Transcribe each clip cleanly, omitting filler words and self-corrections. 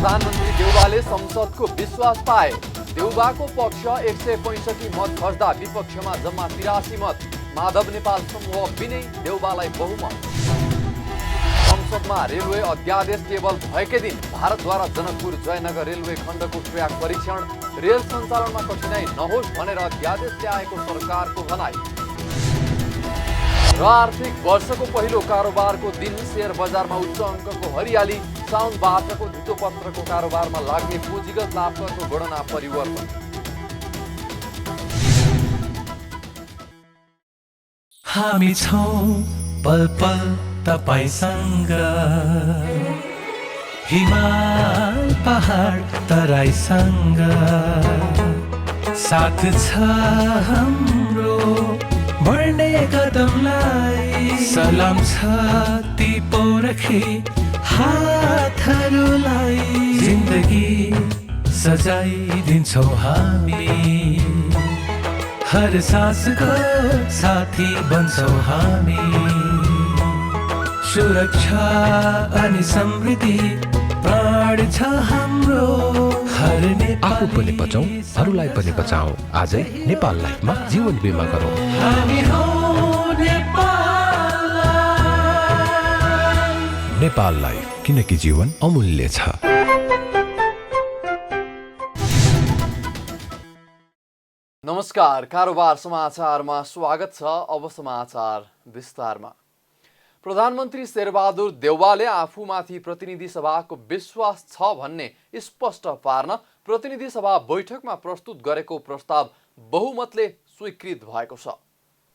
प्रधानमन्त्री देउवाले संसदको विश्वास पाए। देउवाको पक्ष 165 मत खस्दा विपक्षमा जम्मा 83 मत। माधव नेपाल समूह विनय देउवालाई बहुमत। संसदमा रेलवे अध्यादेश केवल भएकै दिन भारतद्वारा जनकपुर जयनगर रेलवे खण्डको ट्र्याक परीक्षण। रेल सञ्चालनमा कठिनाई नहोस् भनेर अध्यादेश ल्याएको सरकारको भनाई। र आर्थिक वर्षको पहिलो कारोबारको दिन शेयर बजारमा उच्च अङ्कको हरियाली। साउनबाटको धितोपत्रको कारोबारमा लाग्ने पुँजीगत लाभको गणना परिवर्तन। हामी छौं पल पल तपाईसँग, हिमाल पहाड तराईसँग, साथ छ हाम्रो बढ्ने कदमलाई। सलाम छ ती पोरखे हातहरूलाई, जिन्दगी सजाइदिन्छौँ हामी, हर सासको साथी बन्छौँ हामी। सुरक्षा अनि समृद्धि प्राण छ हाम्रो, हर आफू पनि बचौं, अरूलाई पनि बचाऊ। आजै नेपाल लाइफमा जीवन बिमा गरौँ। हामी हौं नेपाल लाइफ। नेपाल लाइफ, किनकि जीवन अमूल्य छ। नमस्कार, कारोबार समाचारमा स्वागत छ। अब समाचार विस्तारमा। प्रधानमन्त्री शेरबहादुर देउवाले आफूमाथि प्रतिनिधि सभाको विश्वास छ भन्ने स्पष्ट पार्न प्रतिनिधि सभा बैठकमा प्रस्तुत गरेको प्रस्ताव बहुमतले स्वीकृत भएको छ।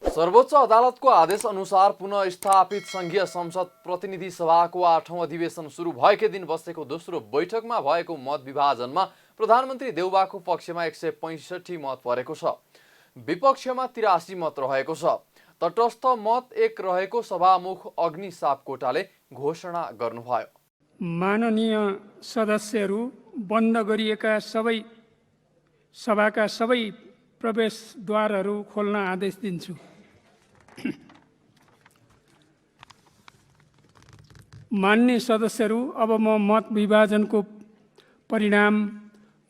सर्वोच्च अदालतको आदेश अनुसार पुनः स्थापित संघीय संसद प्रतिनिधि सभाको 8औं अधिवेशन सुरु भएकै दिन बसेको दोस्रो बैठकमा भएको मत विभाजनमा प्रधानमन्त्री देउवाको पक्षमा 165 मत परेको छ। विपक्षमा 83 मत रहेको छ। तटस्थ मत 1 रहेको सभामुख अग्नि सापकोटाले घोषणा गर्नुभयो। माननीय सदस्यहरू, बन्द गरिएका सभाका सबै प्रवेशद्वारहरू खोल्न आदेश दिन्छु। मान्य सदस्यहरू, अब म मत विभाजनको परिणाम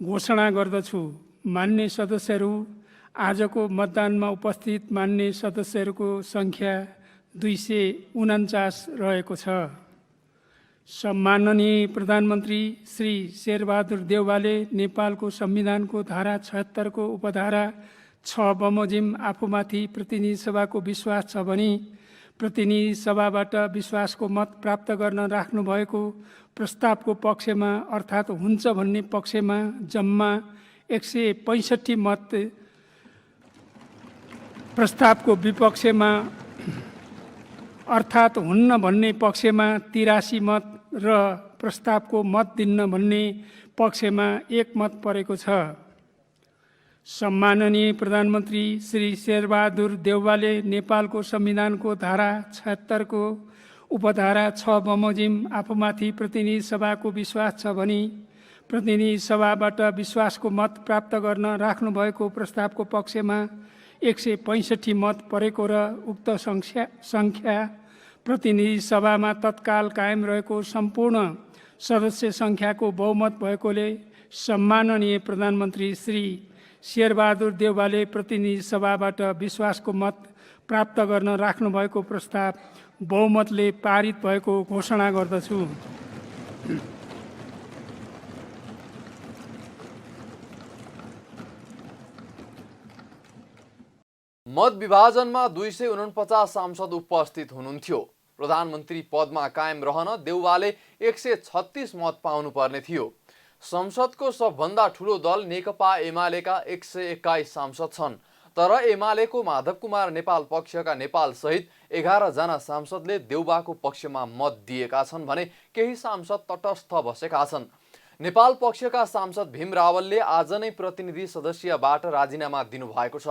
घोषणा गर्दछु। मान्य सदस्यहरू, आजको मतदानमा उपस्थित मान्य सदस्यहरूको सङ्ख्या 249 रहेको छ। सम्माननीय प्रधानमन्त्री श्री शेरबहादुर देउवाले नेपालको संविधानको धारा 76 को उपधारा 6 बमोजिम आफूमाथि प्रतिनिधि सभाको विश्वास छ भनी प्रतिनिधि सभाबाट विश्वासको मत प्राप्त गर्न राख्नुभएको प्रस्तावको पक्षमा अर्थात् हुन्छ भन्ने पक्षमा जम्मा 165 मत, प्रस्तावको विपक्षमा अर्थात् हुन्न भन्ने पक्षमा 83 मत र प्रस्तावको मत दिन्न भन्ने पक्षमा 1 मत परेको छ। सम्माननीय प्रधानमन्त्री श्री शेरबहादुर देउवाले नेपालको संविधानको धारा 76 को उपधारा 6 बमोजिम आफूमाथि प्रतिनिधि सभाको विश्वास छ भनी प्रतिनिधि सभाबाट विश्वासको मत प्राप्त गर्न राख्नुभएको प्रस्तावको पक्षमा 165 मत परेको र उक्त सङ्ख्या प्रतिनिधि सभामा तत्काल कायम रहेको सम्पूर्ण सदस्य सङ्ख्याको बहुमत भएकोले सम्माननीय प्रधानमन्त्री श्री शेरबहादुर देउवाले प्रतिनिधि सभाबाट विश्वासको मत प्राप्त गर्न राख्नुभएको प्रस्ताव बहुमतले पारित भएको घोषणा गर्दछु। मत विभाजनमा 249 सांसद उपस्थित हुनुहुन्थ्यो। प्रधानमन्त्री पदमा कायम रहन देउवाले 136 मत पाउनुपर्ने थियो। संसदको सबभन्दा ठूलो दल नेकपा एमालेका 121 सांसद छन्। तर एमालेको माधव कुमार नेपाल पक्षका नेपाल सहित 11 जना सांसदले देउवाको पक्षमा मत दिएका छन् भने केही सांसद तटस्थ बसेका छन्। नेपाल पक्षका सांसद भीम रावलले आज नै प्रतिनिधि सदस्यबाट राजीनामा दिनुभएको छ।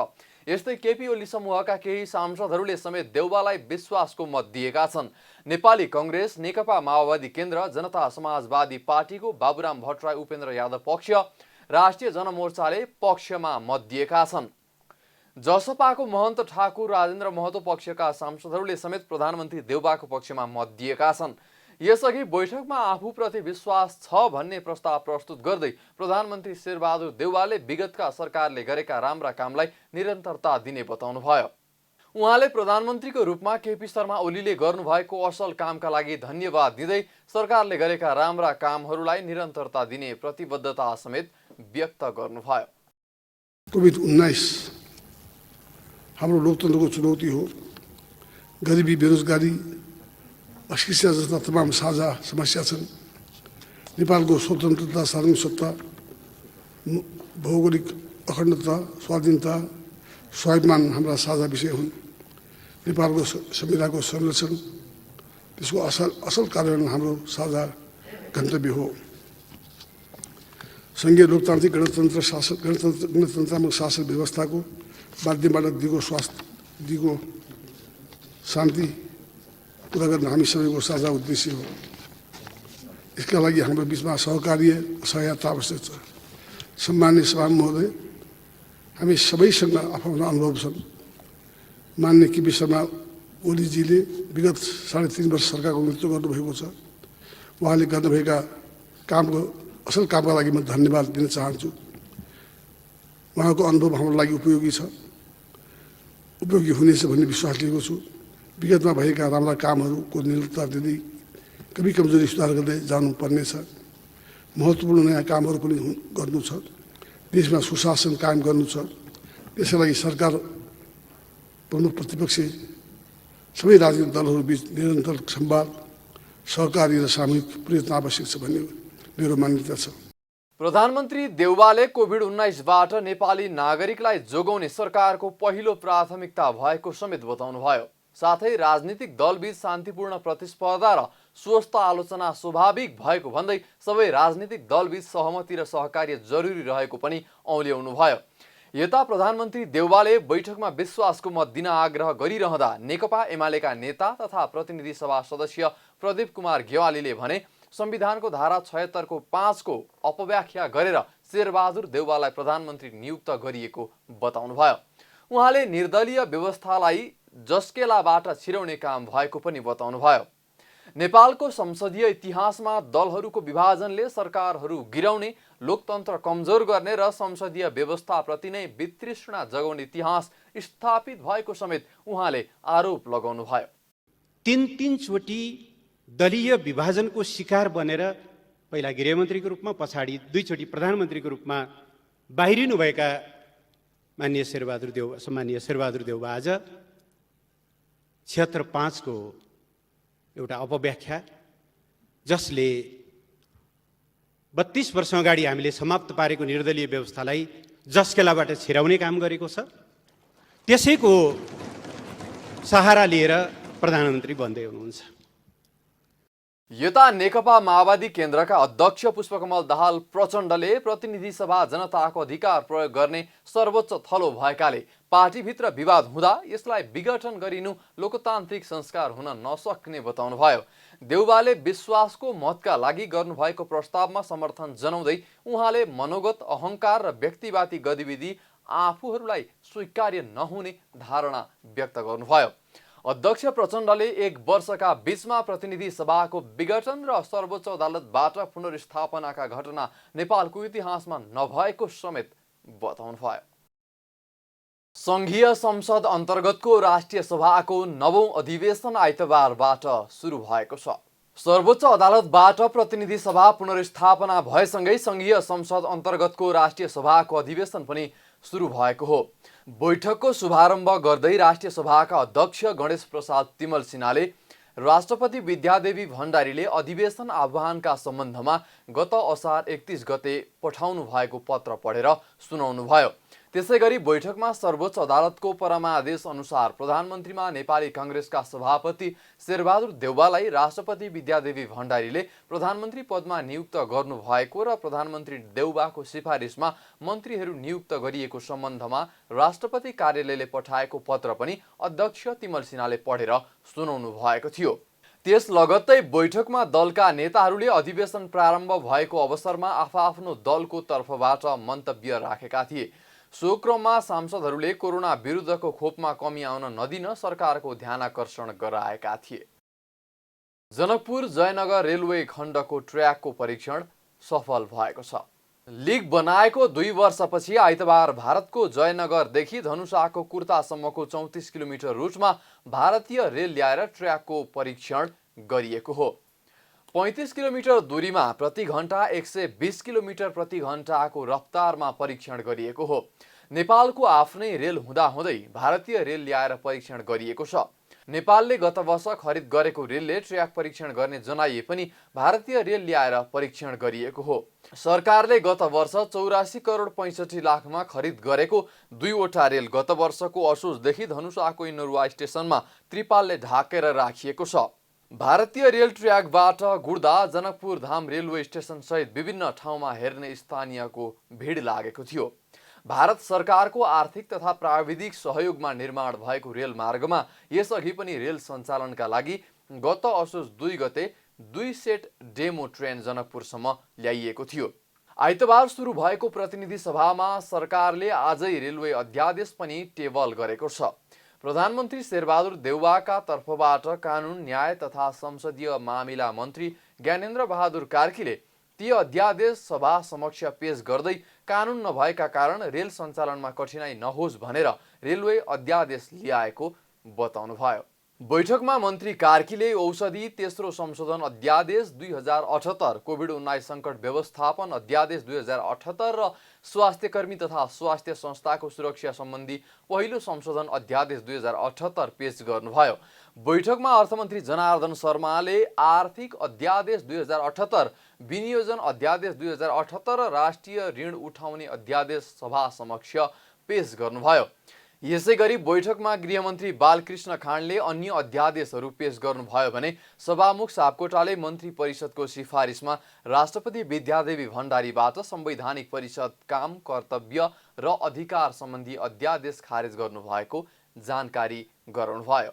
यस्तै केपी ओली समूहका केही सांसदहरूले समेत देउवालाई विश्वासको मत दिएका छन्। नेपाली कांग्रेस, नेकपा माओवादी केन्द्र, जनता समाजवादी पार्टीको बाबुराम भट्टराई उपेन्द्र यादव पक्ष, राष्ट्रिय जनमोर्चाले पक्षमा मत दिएका छन्। जसपाको महन्त ठाकुर राजेन्द्र महतो पक्षका सांसदहरूले समेत प्रधानमन्त्री देउवाको पक्षमा मत दिएका छन्। यसअघि बैठकमा आफूप्रति विश्वास छ भन्ने प्रस्ताव प्रस्तुत गर्दै प्रधानमन्त्री शेरबहादुर देउवाले विगतका सरकारले गरेका राम्रा कामलाई निरन्तरता दिने बताउनुभयो। उहाँले प्रधानमन्त्रीको रूपमा केपी शर्मा ओलीले गर्नुभएको असल कामका लागि धन्यवाद दिँदै सरकारले गरेका राम्रा कामहरूलाई निरन्तरता दिने प्रतिबद्धता समेत व्यक्त गर्नुभयो। कोभिड-19 हाम्रो लोकतन्त्रको चुनौती हो। गरिबी, बेरोजगारी, अस्पृश्यता जस्ता तमाम साझा समस्या छन्। नेपालको स्वतन्त्रता, सार्वजनिक सत्ता, भौगोलिक अखण्डता, स्वाधीनता, स्वाभिमान हाम्रा साझा विषय हुन्। नेपालको संविधानको संरक्षण, त्यसको असल कार्यान्वयन हाम्रो साझा गन्तव्य हो। संघीय लोकतान्त्रिक गणतन्त्रात्मक शासन व्यवस्थाको माध्यमबाट दिगो शान्ति पुरा गर्न हामी सबैको साझा उद्देश्य हो। यसका लागि हाम्रो बिचमा सहायता आवश्यक छ। सम्माननीय सभामुख महोदय, हामी सबैसँग आफ्नो अनुभव छन्। मान्य केपी शर्मा ओलीजीले विगत 3.5 वर्ष सरकारको नेतृत्व गर्नुभएको छ। उहाँले गर्नुभएका असल कामका लागि म धन्यवाद दिन चाहन्छु। उहाँको अनुभव हाम्रो लागि उपयोगी छ, उपयोगी हुनेछ भन्ने विश्वास लिएको छु। विगतमा भएका राम्रा कामहरूको निरन्तरता दिँदै कमी कमजोरी सुधार गर्दै जानुपर्नेछ। महत्त्वपूर्ण नयाँ कामहरू पनि गर्नु छ। देशमा सुशासन कायम गर्नु छ। त्यसका लागि सरकार, प्रमुख प्रतिपक्ष, सबै राजनीतिक दलहरूबीच निरन्तर संवाद, सहकारी र सामूहिक प्रयत्न आवश्यक छ भन्ने मेरो मान्यता छ। प्रधानमन्त्री देउवाले कोभिड-19बाट नेपाली नागरिकलाई जोगाउने सरकारको पहिलो प्राथमिकता भएको समेत बताउनुभयो। साथै राजनीतिक दलबीच शान्तिपूर्ण प्रतिस्पर्धा र स्वस्थ आलोचना स्वाभाविक भएको भन्दै सबै राजनीतिक दलबीच सहमति र सहकार्य जरुरी रहेको पनि औल्याउनुभयो। यता प्रधानमन्त्री देउवाले बैठकमा विश्वासको मत दिन आग्रह गरिरहँदा नेकपा एमालेका नेता तथा प्रतिनिधि सभा सदस्य प्रदीप कुमार गेवालीले भने संविधानको धारा 76 को 5 को अपव्याख्या गरेर शेरबहादुर देउवालाई प्रधानमन्त्री नियुक्त गरिएको बताउनुभयो। उहाँले निर्दलीय व्यवस्थालाई जस्केलाबाट छिराउने काम भएको पनि बताउनुभयो। नेपालको संसदीय इतिहासमा दलहरूको विभाजनले सरकारहरू गिराउने, लोकतन्त्र कमजोर गर्ने र संसदीय व्यवस्थाप्रति नै वितृष्णा जगाउने इतिहास स्थापित भएको समेत उहाँले आरोप लगाउनुभयो। 3 चोटि दलीय विभाजनको शिकार बनेर पहिला गृहमन्त्रीको रूपमा, पछाडि 2 चोटि प्रधानमन्त्रीको रूपमा बाहिरिनुभएका सम्मानीय शेरबहादुर देउवा आज 76.5 को एउटा अपव्याख्या, जसले 32 वर्ष अगाडि हामीले समाप्त पारेको निर्दलीय व्यवस्थालाई जस्केलाबाट छिराउने काम गरेको छ, त्यसैको सहारा लिएर प्रधानमन्त्री बन्दै हुनुहुन्छ। यता नेकपा माओवादी केन्द्रका अध्यक्ष पुष्पकमल दाहाल प्रचण्डले प्रतिनिधि सभा जनताको अधिकार प्रयोग गर्ने सर्वोच्च थलो भएकाले पार्टीभित्र विवाद हुँदा यसलाई विघटन गरिनु लोकतान्त्रिक संस्कार हुन नसक्ने बताउनुभयो। देउवाले विश्वासको मतका लागि गर्नुभएको प्रस्तावमा समर्थन जनाउँदै उहाँले मनोगत अहङ्कार र व्यक्तिवादी गतिविधि आफूहरूलाई स्वीकार्य नहुने धारणा व्यक्त गर्नुभयो। अध्यक्ष प्रचण्डले 1 वर्षका बीचमा प्रतिनिधि सभाको विघटन र सर्वोच्च अदालतबाट पुनर्स्थापनाका घटना नेपालको इतिहासमा नभएको समेत बताउनुभयो। संघीय संसद अन्तर्गतको राष्ट्रिय सभाको 9औं अधिवेशन आइतबारबाट सुरु भएको छ। सर्वोच्च अदालतबाट प्रतिनिधि सभा पुनर्स्थापना भएसँगै संघीय संसद अन्तर्गतको राष्ट्रिय सभाको अधिवेशन पनि सुरु भएको हो। बैठकको शुभारम्भ गर्दै राष्ट्रिय सभाका अध्यक्ष गणेश प्रसाद तिमल सिन्हाले राष्ट्रपति विद्यादेवी भण्डारीले अधिवेशन आह्वानका सम्बन्धमा गत असार 31 गते पठाउनु भएको पत्र पढेर सुनाउनुभयो। त्यसैगरी बैठकमा सर्वोच्च अदालतको परमादेश अनुसार प्रधानमन्त्रीमा नेपाली कांग्रेसका सभापति शेरबहादुर देउवालाई राष्ट्रपति विद्यादेवी भण्डारीले प्रधानमन्त्री पदमा नियुक्त गर्नुभएको र प्रधानमन्त्री देउवाको सिफारिसमा मन्त्रीहरू नियुक्त गरिएको सम्बन्धमा राष्ट्रपति कार्यालयले पठाएको पत्र पनि अध्यक्ष तिमल सिन्हाले पढेर सुनाउनु भएको थियो। त्यस लगत्तै बैठकमा दलका नेताहरूले अधिवेशन प्रारम्भ भएको अवसरमा आफआफ्नो दलको तर्फबाट मन्तव्य राखेका थिए। सो क्रममा सांसदहरूले कोरोना विरुद्धको खोपमा कमी आउन नदिन सरकारको ध्यानाकर्षण गराएका थिए। जनकपुर जयनगर रेलवे खण्डको ट्र्याकको परीक्षण सफल भएको छ। लिग बनाएको 2 वर्षपछि आइतबार भारतको जयनगरदेखि धनुषाको कुर्तासम्मको 34 किलोमिटर रुटमा भारतीय रेल ल्याएर ट्र्याकको परीक्षण गरिएको हो। 35 किलोमिटर दूरीमा प्रति घण्टा 120 किलोमिटर प्रति घण्टाको रफ्तारमा परीक्षण गरिएको हो। नेपालको आफ्नै रेल हुँदाहुँदै भारतीय रेल ल्याएर परीक्षण गरिएको छ। नेपालले गत वर्ष खरिद गरेको रेलले ट्र्याक परीक्षण गर्ने जनाइए पनि भारतीय रेल ल्याएर परीक्षण गरिएको हो। सरकारले गत वर्ष 84 करोड 65 लाखमा खरिद गरेको 2वटा रेल गत वर्षको असोजदेखि धनुषाको इनरुवा स्टेसनमा त्रिपालले ढाकेर राखिएको छ। भारतीय rail ट्र्याकबाट गुड्दा Janakpur Dham railway station सहित विभिन्न ठाउँमा हेर्ने स्थानीयको भिड लागेको थियो। भारत सरकारको आर्थिक तथा प्राविधिक सहयोगमा निर्माण भएको रेल मार्गमा यसअघि पनि रेल सञ्चालनका लागि गत असोज 2 गते 2 सेट डेमो ट्रेन जनकपुरसम्म ल्याइएको थियो। आइतबार सुरु भएको प्रतिनिधि सभामा सरकारले आजै रेलवे अध्यादेश पनि टेबल गरेको छ। प्रधानमन्त्री शेरबहादुर देउवाका तर्फबाट कानुन न्याय तथा संसदीय मामिला मन्त्री ज्ञानेन्द्र बहादुर कार्कीले ती अध्यादेश सभा समक्ष पेश गर्दै कानुन नभएका कारण रेल सञ्चालनमा कठिनाई नहोस् भनेर रेलवे अध्यादेश ल्याएको बताउनुभयो। बैठकमा मन्त्री कार्कीले औषधि तेस्रो संशोधन अध्यादेश 2078, कोभिड-19 सङ्कट व्यवस्थापन अध्यादेश 2078 र स्वास्थ्यकर्मी तथा स्वास्थ्य संस्थाको सुरक्षा सम्बन्धी पहिलो संशोधन अध्यादेश 2078 पेश गर्नुभयो। बैठकमा अर्थमन्त्री जनार्दन शर्माले आर्थिक अध्यादेश 2078, विनियोजन अध्यादेश 2078 र राष्ट्रिय ऋण उठाउने अध्यादेश सभा समक्ष पेश गर्नुभयो। यसैगरी बैठकमा गृहमन्त्री बालकृष्ण खाँडले अन्य अध्यादेशहरू पेश गर्नुभयो भने सभामुख सापकोटाले मन्त्री परिषदको सिफारिसमा राष्ट्रपति विद्यादेवी भण्डारीबाट संवैधानिक परिषद काम, कर्तव्य र अधिकार सम्बन्धी अध्यादेश खारेज गर्नुभएको जानकारी गराउनुभयो।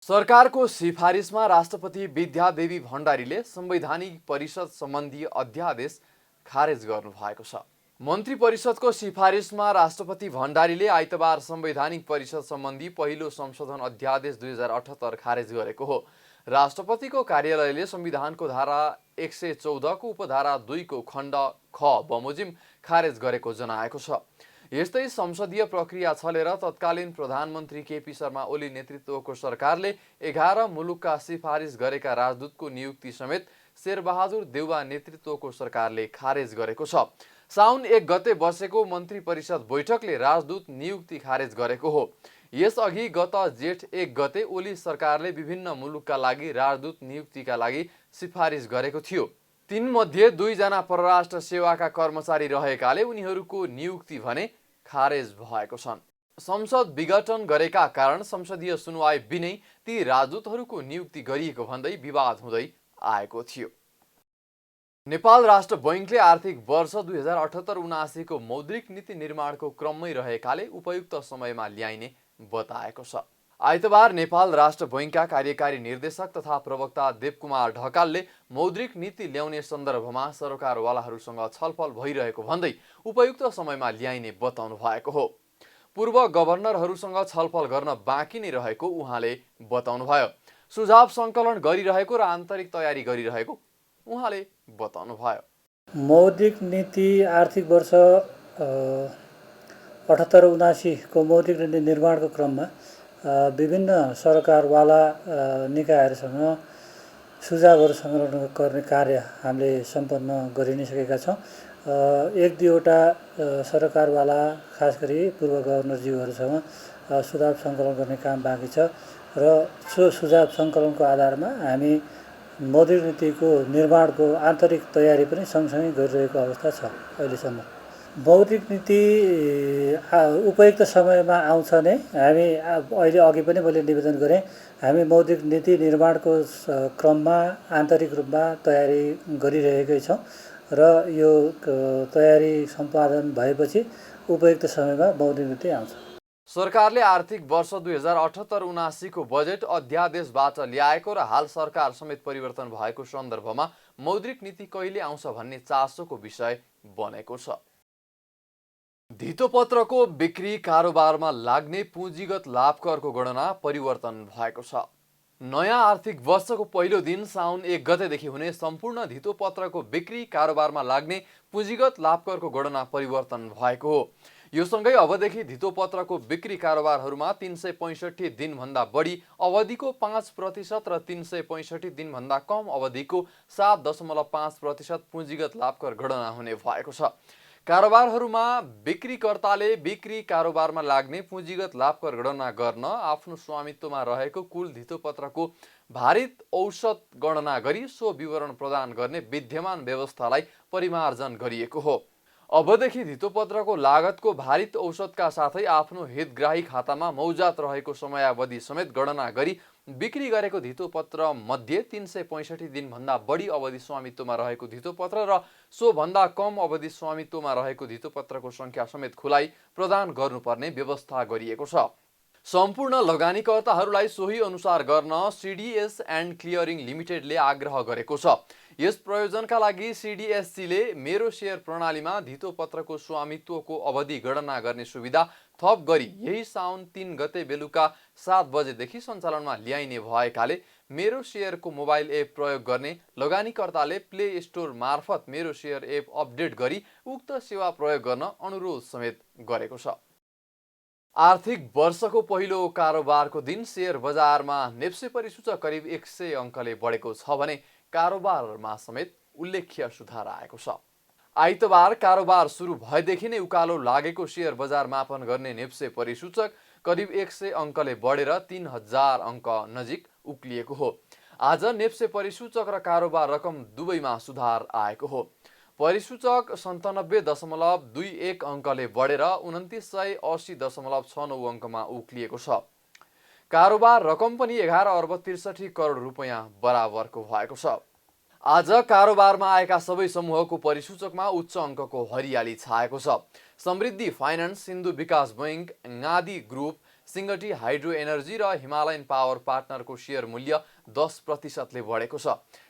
सरकारको सिफारिसमा राष्ट्रपति विद्यादेवी भण्डारीले संवैधानिक परिषद सम्बन्धी अध्यादेश खारेज गर्नुभएको छ। मन्त्री परिषदको सिफारिसमा राष्ट्रपति भण्डारीले आइतबार संवैधानिक परिषद सम्बन्धी पहिलो संशोधन अध्यादेश 2078 खारेज गरेको हो। राष्ट्रपतिको कार्यालयले संविधानको धारा 114 को उपधारा 2 को खण्ड ख बमोजिम खारेज गरेको जनाएको छ। यस्तै संसदीय प्रक्रिया छलेर तत्कालीन प्रधानमन्त्री केपी शर्मा ओली नेतृत्वको सरकारले 11 मुलुकका सिफारिस गरेका राजदूतको नियुक्ति समेत शेरबहादुर देउवा नेतृत्वको सरकारले खारेज गरेको छ। साउन 1 गते बसेको मन्त्री परिषद बैठकले राजदूत नियुक्ति खारेज गरेको हो। यसअघि गत जेठ 1 गते ओली सरकारले विभिन्न मुलुकका लागि राजदूत नियुक्तिका लागि सिफारिस गरेको थियो। तीनमध्ये 2 जना परराष्ट्र सेवाका कर्मचारी रहेकाले उनीहरूको नियुक्ति भने खारेज भएको छन्। संसद विघटन गरेका कारण संसदीय सुनवाई बिनै ती राजदूतहरूको नियुक्ति गरिएको भन्दै विवाद हुँदै आएको थियो। नेपाल राष्ट्र बैंकले आर्थिक वर्ष 2078-79 को मौद्रिक नीति निर्माणको क्रममै रहेकाले उपयुक्त समयमा ल्याइने बताएको छ। आइतबार नेपाल राष्ट्र बैंकका कार्यकारी निर्देशक तथा प्रवक्ता देवकुमार ढकालले मौद्रिक नीति ल्याउने सन्दर्भमा सरकारवालाहरूसँग छलफल भइरहेको भन्दै उपयुक्त समयमा ल्याइने बताउनु भएको हो। पूर्व गभर्नरहरूसँग छलफल गर्न बाँकी नै रहेको उहाँले बताउनुभयो। सुझाव सङ्कलन गरिरहेको र आन्तरिक तयारी गरिरहेको उहाँले बताउनुभयो। मौद्रिक नीति आर्थिक वर्ष 78-79 को मौद्रिक नीति निर्माणको क्रममा विभिन्न सरकारवाला निकायहरूसँग सुझावहरू सङ्कलन गर्ने कार्य हामीले सम्पन्न गरि नै सकेका छौँ। 1-2वटा सरकारवाला खास गरी पूर्व गभर्नरज्यूहरूसँग सुझाव सङ्कलन गर्ने काम बाँकी छ र सो सुझाव सङ्कलनको आधारमा हामी मौद्रिक नीतिको निर्माणको आन्तरिक तयारी पनि सँगसँगै गरिरहेको अवस्था छ। अहिलेसम्म मौद्रिक नीति उपयुक्त समयमा आउँछ नै हामी अहिले अघि पनि मैले निवेदन गरेँ। हामी मौद्रिक नीति निर्माणको क्रममा आन्तरिक रूपमा तयारी गरिरहेकै छौँ र यो तयारी सम्पादन भएपछि उपयुक्त समयमा मौद्रिक नीति आउँछ। सरकारले आर्थिक वर्ष 2078-79 को बजेट अध्यादेशबाट ल्याएको र हाल सरकार समेत परिवर्तन भएको सन्दर्भमा मौद्रिक नीति कहिले आउँछ भन्ने चासोको विषय बनेको छ। धितोपत्रको बिक्री कारोबारमा लाग्ने पुँजीगत लाभकरको गणना परिवर्तन भएको छ। नयाँ आर्थिक वर्षको पहिलो दिन साउन 1 गतेदेखि हुने सम्पूर्ण धितोपत्रको बिक्री कारोबारमा लाग्ने पुँजीगत लाभकरको गणना परिवर्तन भएको हो। यो सँगै अबदेखि धितोपत्रको बिक्री कारोबारहरूमा 365 दिनभन्दा बढी अवधिको 5% र 365 दिनभन्दा कम अवधिको 7.5% पुँजीगत लाभकर गणना हुने भएको छ। कारोबारहरूमा बिक्रीकर्ताले बिक्री कारोबारमा लाग्ने पुँजीगत लाभकर गणना गर्न आफ्नो स्वामित्वमा रहेको कुल धितोपत्रको भारित औसत गणना गरी सो विवरण प्रदान गर्ने विद्यमान व्यवस्थालाई परिमार्जन गरिएको हो। अबदेखि धितोपत्रको लागतको भारित औसतका साथै आफ्नो हितग्राही खातामा मौजात रहेको समयावधि समेत गणना गरी बिक्री गरेको धितोपत्र मध्ये 365 दिनभन्दा बढी अवधि स्वामित्वमा रहेको धितोपत्र र सो भन्दा कम अवधि स्वामित्वमा रहेको धितोपत्रको संख्या समेत खुलाई प्रदान गर्नुपर्ने व्यवस्था गरिएको छ। सम्पूर्ण लगानीकर्ताहरूलाई सोही अनुसार गर्न सिडिएस एन्ड क्लियरिङ लिमिटेडले आग्रह गरेको छ। यस प्रयोजनका लागि सिडिएससीले मेरो शेयर प्रणालीमा धितोपत्रको स्वामित्वको अवधि गणना गर्ने सुविधा थप गरी यही साउन 3 गते बेलुका 7 बजेदेखि सञ्चालनमा ल्याइने भएकाले मेरो शेयरको मोबाइल एप प्रयोग गर्ने लगानीकर्ताले प्ले स्टोर मार्फत मेरो शेयर एप अपडेट गरी उक्त सेवा प्रयोग गर्न अनुरोध समेत गरेको छ। आर्थिक वर्षको पहिलो कारोबारको दिन शेयर बजारमा नेप्से परिसूचक करिब 100 अङ्कले बढेको छ भने कारोबारमा समेत उल्लेख्य सुधार आएको छ। आइतबार कारोबार सुरु भएदेखि नै उकालो लागेको शेयर बजार मापन गर्ने नेप्से परिसूचक करिब 100 अङ्कले बढेर 3000 अङ्क नजिक उक्लिएको हो। आज नेप्से परिसूचक र कारोबार रकम दुवैमा सुधार आएको हो। परिसूचक 97.21 अङ्कले बढेर 2980.69 अङ्कमा उक्लिएको छ। कारोबार रकम पनि 11 अर्ब 63 करोड रुपैयाँ बराबरको भएको छ। आज कारोबारमा आएका सबै समूहको परिसूचकमा उच्च अङ्कको हरियाली छाएको छ। समृद्धि फाइनान्स, सिन्धु विकास बैङ्क, गादी ग्रुप, सिङ्गटी हाइड्रो एनर्जी र हिमालयन पावर पार्टनरको शेयर मूल्य 10% बढेको छ।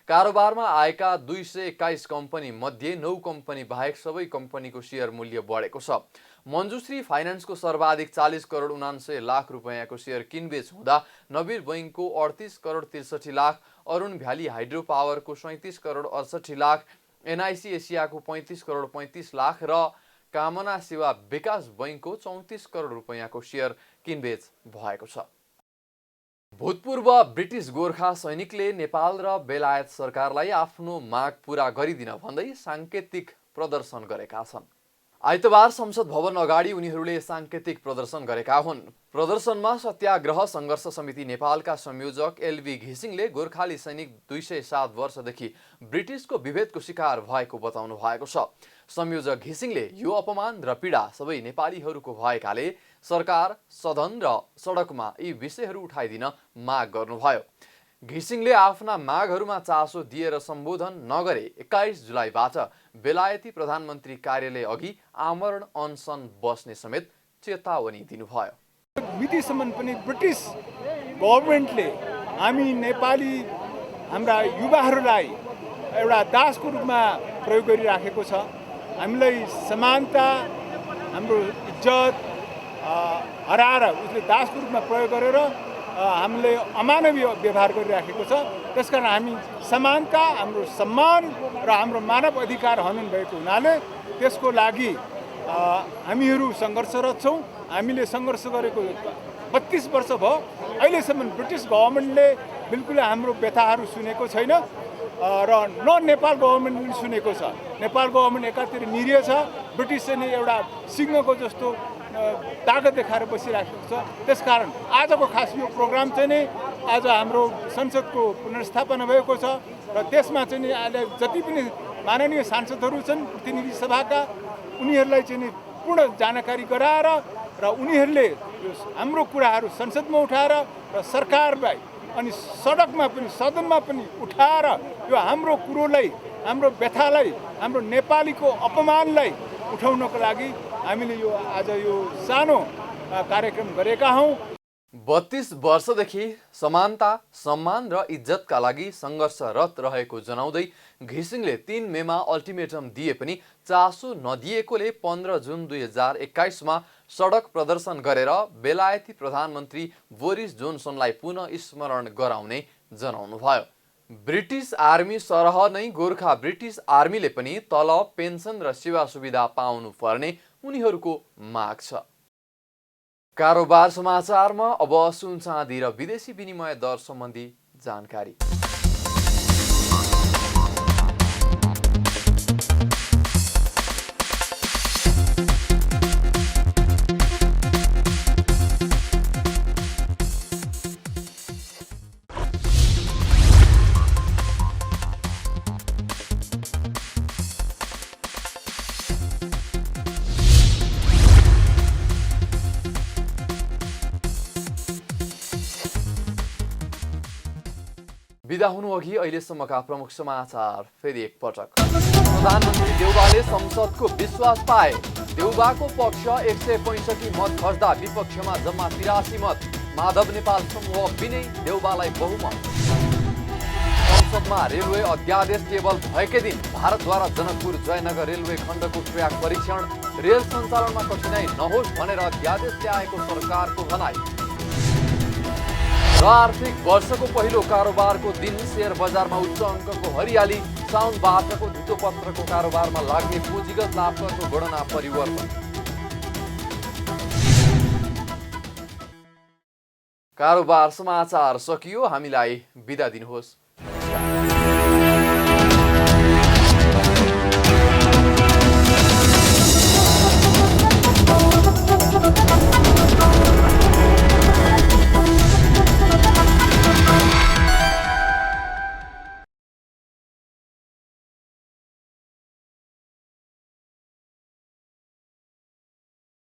कारोबारमा आएका 221 कम्पनी मध्ये 9 कम्पनी बाहेक सबै कम्पनीको शेयर मूल्य बढेको छ। मञ्जुश्री फाइनान्सको सर्वाधिक 40 करोड 79 लाख रुपैयाँको शेयर किनबेच हुँदा नवीर बैङ्कको 38 करोड 63 लाख, अरुण भ्याली हाइड्रो पावरको 37 करोड 68 लाख, एनआइसी एसियाको 35 करोड 35 लाख र कामना सेवा विकास बैङ्कको 34 करोड रुपैयाँको शेयर किनबेच भएको छ। भूतपूर्व ब्रिटिस गोर्खा सैनिकले नेपाल र बेलायत सरकारलाई आफ्नो माग पूरा गरिदिन भन्दै साङ्केतिक प्रदर्शन गरेका छन्। आइतबार संसद भवन अगाडि उनीहरूले साङ्केतिक प्रदर्शन गरेका हुन्। प्रदर्शनमा सत्याग्रह सङ्घर्ष समिति नेपालका संयोजक एलबी घिसिङले गोर्खाली सैनिक 207 वर्षदेखि ब्रिटिसको विभेदको शिकार भएको बताउनु भएको छ। संयोजक घिसिङले यो अपमान र पीडा सबै नेपालीहरूको भएकाले सरकार, सदन र सडकमा यी विषयहरू उठाइदिन माग गर्नुभयो। घिसिङले आफ्ना मागहरूमा चासो दिएर सम्बोधन नगरे 21 जुलाईबाट बेलायती प्रधानमन्त्री कार्यालय अघि आमरण अनसन बस्ने समेत चेतावनी दिनुभयो। मितिसम्म पनि ब्रिटिस गभर्मेन्टले हामी नेपाली हाम्रा युवाहरूलाई एउटा दासको रूपमा प्रयोग गरिराखेको छ। हामीलाई समानता, हाम्रो इज्जत हराएर उसले दासको रूपमा प्रयोग गरेर हामीले अमानवीय व्यवहार गरिराखेको छ। त्यसकारण हामी समानता, हाम्रो सम्मान र हाम्रो मानव अधिकार हनन भएको हुनाले त्यसको लागि हामीहरू सङ्घर्षरत छौँ। हामीले सङ्घर्ष गरेको 32 वर्ष भयो। अहिलेसम्म ब्रिटिस गभर्मेन्टले बिल्कुल हाम्रो व्यथाहरू सुनेको छैन र न नेपाल गभर्मेन्टले सुनेको छ। नेपाल गभर्मेन्ट एकातिर निरीह छ, ब्रिटिस चाहिँ एउटा सिंहको जस्तो ताकत देखाएर बसिराखेको छ। त्यसकारण आजको खास यो प्रोग्राम चाहिँ नै आज हाम्रो संसदको पुनर्स्थापना भएको छ र त्यसमा चाहिँ नि अहिले जति पनि माननीय सांसदहरू छन् प्रतिनिधि सभाका, उनीहरूलाई चाहिँ नि पूर्ण जानकारी गराएर र उनीहरूले हाम्रो कुराहरू संसदमा उठाएर र सरकारलाई अनि सडकमा पनि सदनमा पनि उठाएर यो हाम्रो कुरोलाई, हाम्रो व्यथालाई, हाम्रो नेपालीको अपमानलाई उठाउनको लागि हामीले यो आज यो सानो कार्यक्रम गरेका हौँ। 32 वर्षदेखि समानता, सम्मान र इज्जतका लागि सङ्घर्षरत रहेको जनाउँदै घिसिङले 3 मेमा अल्टिमेटम दिए पनि चासो नदिएकोले 15 जुन 2021मा सडक प्रदर्शन गरेर बेलायती प्रधानमन्त्री बोरिस जोन्सनलाई पुनः स्मरण गराउने जनाउनुभयो। ब्रिटिस आर्मी सरह नै गोर्खा ब्रिटिस आर्मीले पनि तलब, पेन्सन र सेवा सुविधा पाउनु पर्ने उनीहरूको माग छ। कारोबार समाचारमा अब सुन चाँदी र विदेशी विनिमय दर सम्बन्धी जानकारी। बिदा हुनु अघि अहिलेसम्मका प्रमुख समाचार फेरि एकपटक। प्रधानमन्त्री देउवाले संसदको विश्वास पाए। देउवाको पक्ष 165 मत खस्दा विपक्षमा जम्मा 83 मत। माधव नेपाल समूह विनय देउवालाई बहुमत। संसदमा रेलवे अध्यादेश केवल भएकै दिन भारतद्वारा जनकपुर जयनगर रेलवे खण्डको ट्र्याक परीक्षण। रेल सञ्चालनमा कठिनाई नहोस् भनेर अध्यादेश ल्याएको सरकारको भनाई। र आर्थिक वर्षको पहिलो कारोबारको दिन शेयर बजारमा उच्च अङ्कको हरियाली। साउनबाटको धितोपत्रको कारोबारमा लाग्ने पुँजीगत लाभको गणना परिवर्तन। कारोबार समाचार सकियो। हामीलाई बिदा दिनुहोस्।